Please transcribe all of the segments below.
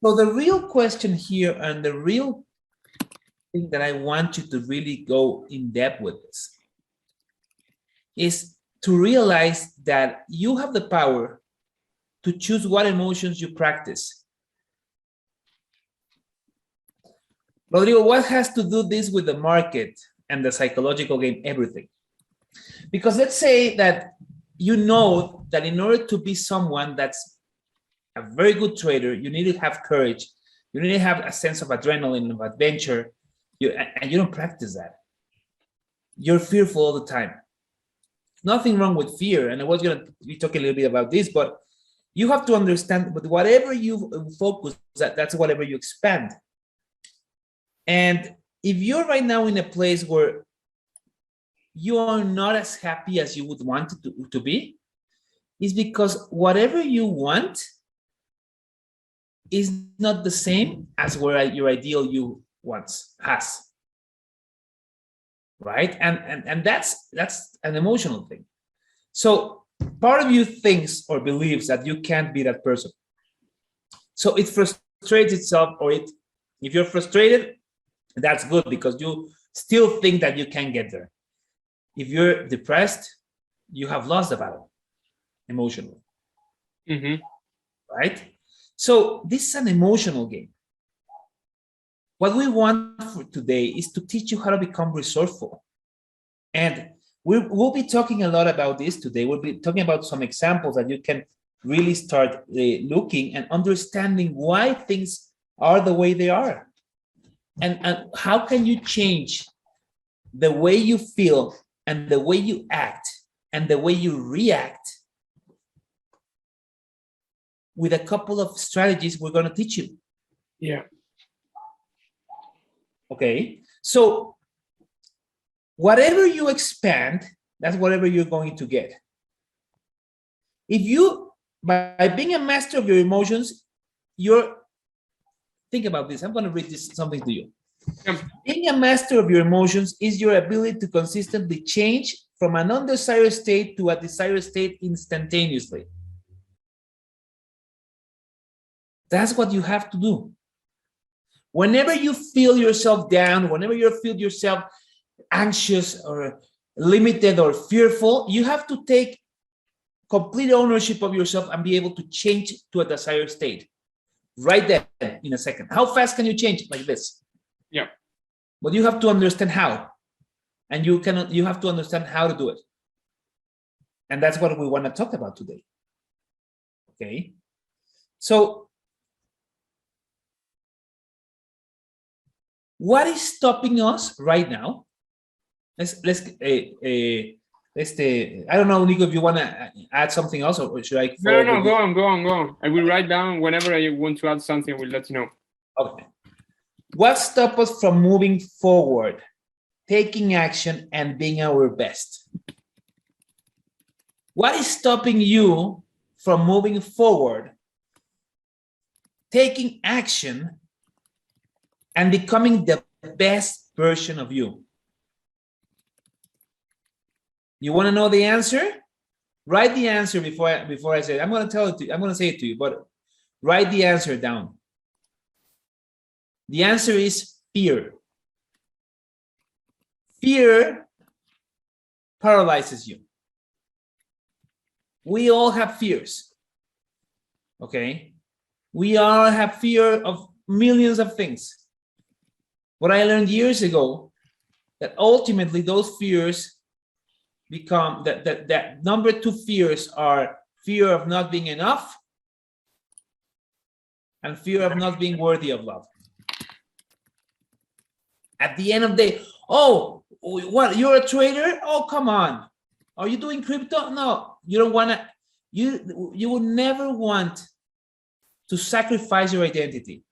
So the real question here, and the real thing that I want you to really go in depth with this, is to realize that you have the power to choose what emotions you practice. Rodrigo, what has to do this with the market and the psychological game? Everything. Because let's say that you know that in order to be someone that's a very good trader, you need to have courage. You need to have a sense of adrenaline, of adventure, and you don't practice that. You're fearful all the time. Nothing wrong with fear, and I was going to be talking a little bit about this, but you have to understand, but whatever you focus, that's whatever you expand. And if you're right now in a place where you are not as happy as you would want it to be, is because whatever you want is not the same as where your ideal you once has. Right? And that's an emotional thing. So part of you thinks or believes that you can't be that person. So it frustrates itself, or if you're frustrated, that's good because you still think that you can get there. If you're depressed, you have lost the battle emotionally. Right? So this is an emotional game. What we want for today is to teach you how to become resourceful. And we'll be talking a lot about this today. We'll be talking about some examples that you can really start looking and understanding why things are the way they are. And how can you change the way you feel and the way you act and the way you react with a couple of strategies we're going to teach you. Yeah. Okay. So whatever you expand, that's whatever you're going to get. If you, by being a master of your emotions, think about this. I'm going to read something to you. Being a master of your emotions is your ability to consistently change from an undesired state to a desired state instantaneously. That's what you have to do. Whenever you feel yourself down, whenever you feel yourself anxious or limited or fearful, you have to take complete ownership of yourself and be able to change to a desired state right there in a second. How fast can you change like this? Yeah. But you have to understand how, and you have to understand how to do it. And that's what we want to talk about today. Okay. So what is stopping us right now? Let's I don't know, Nico, if you want to add something else, or should I? No, go on. I will write down whenever I want to add something. I will let you know. Okay. What stops us from moving forward, taking action, and being our best? What is stopping you from moving forward, taking action, and becoming the best version of you? You want to know the answer? Write the answer before I say it. I'm going to tell it to you. I'm going to say it to you, but write the answer down. The answer is fear. Fear paralyzes you. We all have fears. Okay? We all have fear of millions of things. What I learned years ago, that ultimately those fears become that number two fears are fear of not being enough and fear of not being worthy of love. At the end of the day, oh, what, you're a trader? Oh, come on. Are you doing crypto? No, you don't want to. You would never want to sacrifice your identity.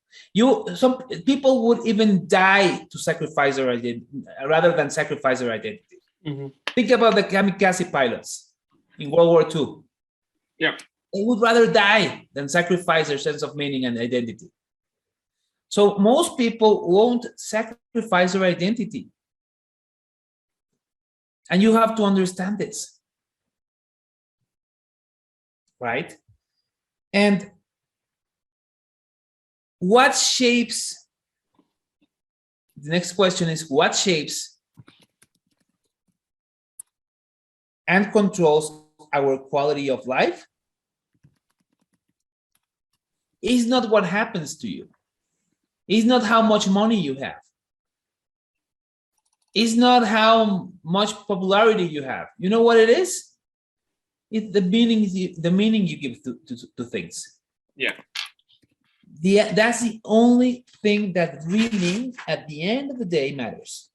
Some people would even die to sacrifice their identity rather than sacrifice their identity. Think about the kamikaze pilots in World War II. Yeah. They would rather die than sacrifice their sense of meaning and identity. So most people won't sacrifice their identity. And you have to understand this. Right? And what shapes, the next question is, what shapes and controls our quality of life is not what happens to you. It's not how much money you have. It's not how much popularity you have. You know what it is? It's the meaning you give to things. Yeah. That's the only thing that really, at the end of the day, matters.